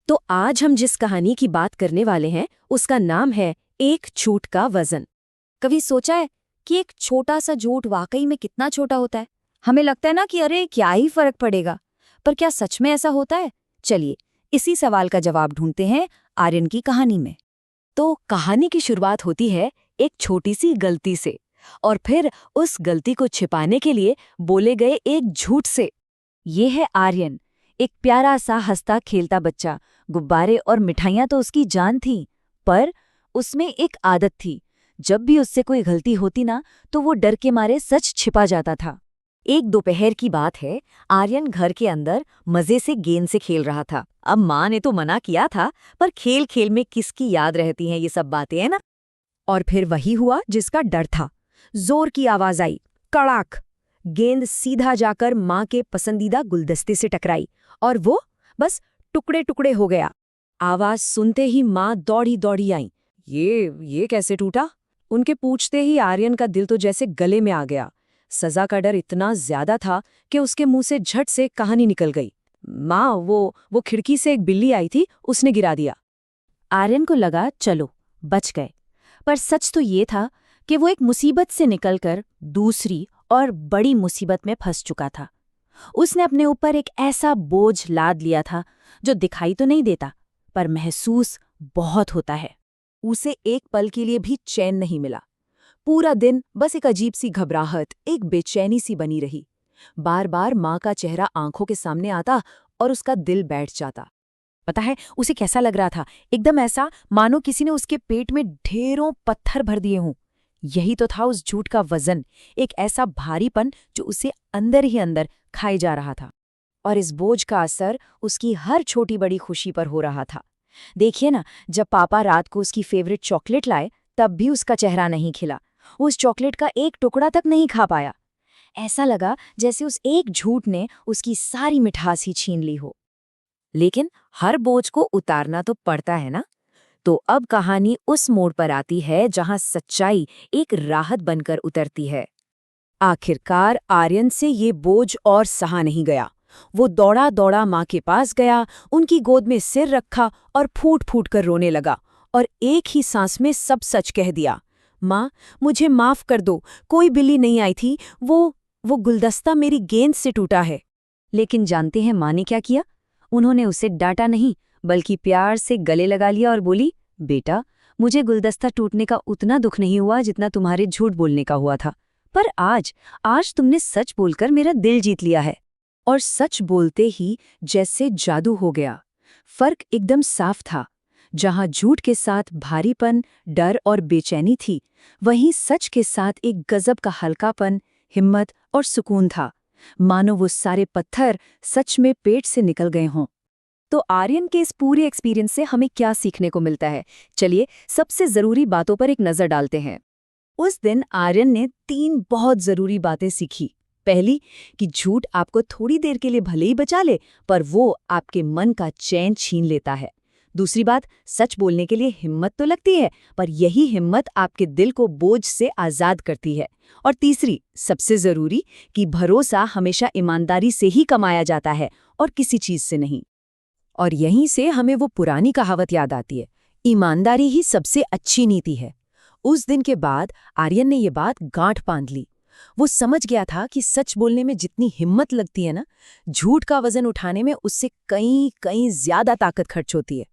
तो आज हम जिस कहानी की बात करने वाले हैं उसका नाम है एक झूठ का वजन। कभी सोचा है कि एक छोटा सा झूठ वाकई में कितना छोटा होता है? हमें लगता है ना कि अरे क्या ही फर्क पड़ेगा, पर क्या सच में ऐसा होता है? चलिए इसी सवाल का जवाब ढूंढते हैं आर्यन की कहानी में। तो कहानी की शुरुआत होती है एक छोटी सी गलती से, और फिर उस गलती को छिपाने के लिए बोले गए एक झूठ से। ये है आर्यन, एक प्यारा सा हंसता खेलता बच्चा। गुब्बारे और मिठाइयाँ तो उसकी जान थीं, पर उसमें एक आदत थी। जब भी उससे कोई गलती होती ना, तो वो डर के मारे सच छिपा जाता था। एक दोपहर की बात है, आर्यन घर के अंदर मजे से गेंद से खेल रहा था। अब माँ ने तो मना किया था, पर खेल खेल में किसकी याद रहती हैं ये सब बातें, है ना? और फिर वही हुआ जिसका डर था। जोर की आवाज आई, कड़ाक। गेंद सीधा जाकर माँ के पसंदीदा गुलदस्ते से टकराई और वो बस टुकड़े टुकड़े हो गया। आवाज सुनते ही माँ दौड़ी दौड़ी आई। ये कैसे टूटा? उनके पूछते ही आर्यन का दिल तो जैसे गले में आ गया। सजा का डर इतना ज्यादा था कि उसके मुंह से झट से कहानी निकल गई। माँ, वो खिड़की से एक बिल्ली आई थी, उसने गिरा दिया। आर्यन को लगा चलो बच गए, पर सच तो ये था कि वो एक मुसीबत से निकलकर दूसरी और बड़ी मुसीबत में फंस चुका था। उसने अपने ऊपर एक ऐसा बोझ लाद लिया था जो दिखाई तो नहीं देता, पर महसूस बहुत होता है। उसे एक पल के लिए भी चैन नहीं मिला। पूरा दिन बस एक अजीब सी घबराहट, एक बेचैनी सी बनी रही। बार बार माँ का चेहरा आंखों के सामने आता और उसका दिल बैठ जाता। पता है उसे कैसा लग रहा था? एकदम ऐसा मानो किसी ने उसके पेट में ढेरों पत्थर भर दिए हों। यही तो था उस झूठ का वजन, एक ऐसा भारीपन जो उसे अंदर ही अंदर खाए जा रहा था। और इस बोझ का असर उसकी हर छोटी बड़ी खुशी पर हो रहा था। देखिए ना, जब पापा रात को उसकी फेवरेट चॉकलेट लाए, तब भी उसका चेहरा नहीं खिला। उस चॉकलेट का एक टुकड़ा तक नहीं खा पाया। ऐसा लगा जैसे उस एक झूठ ने उसकी सारी मिठास ही छीन ली हो। लेकिन हर बोझ को उतारना तो पड़ता है ना। तो अब कहानी उस मोड़ पर आती है जहां सच्चाई एक राहत बनकर उतरती है। आखिरकार आर्यन से ये बोझ और सहा नहीं गया। वो दौड़ा दौड़ा माँ के पास गया, उनकी गोद में सिर रखा और फूट फूट कर रोने लगा, और एक ही सांस में सब सच कह दिया। माँ, मुझे माफ कर दो, कोई बिल्ली नहीं आई थी, वो गुलदस्ता मेरी गेंद से टूटा है। लेकिन जानते हैं माँ ने क्या किया? उन्होंने उसे डांटा नहीं, बल्कि प्यार से गले लगा लिया और बोली, बेटा, मुझे गुलदस्ता टूटने का उतना दुख नहीं हुआ जितना तुम्हारे झूठ बोलने का हुआ था, पर आज तुमने सच बोलकर मेरा दिल जीत लिया है। और सच बोलते ही जैसे जादू हो गया। फर्क एकदम साफ था। जहां झूठ के साथ भारीपन, डर और बेचैनी थी, वहीं सच के साथ एक गजब का हल्कापन, हिम्मत और सुकून था। मानो वो सारे पत्थर सच में पेट से निकल गए हों। तो आर्यन के इस पूरे एक्सपीरियंस से हमें क्या सीखने को मिलता है? चलिए सबसे जरूरी बातों पर एक नजर डालते हैं। उस दिन आर्यन ने 3 बहुत जरूरी बातें सीखी। पहली, कि झूठ आपको थोड़ी देर के लिए भले ही बचा ले, पर वो आपके मन का चैन छीन लेता है। दूसरी बात, सच बोलने के लिए हिम्मत तो लगती है, पर यही हिम्मत आपके दिल को बोझ से आजाद करती है। और तीसरी, सबसे जरूरी, कि भरोसा हमेशा ईमानदारी से ही कमाया जाता है और किसी चीज से नहीं। और यहीं से हमें वो पुरानी कहावत याद आती है, ईमानदारी ही सबसे अच्छी नीति है। उस दिन के बाद आर्यन ने ये बात गांठ बांध ली। वो समझ गया था कि सच बोलने में जितनी हिम्मत लगती है ना, झूठ का वजन उठाने में उससे कहीं ज्यादा ताकत खर्च होती है।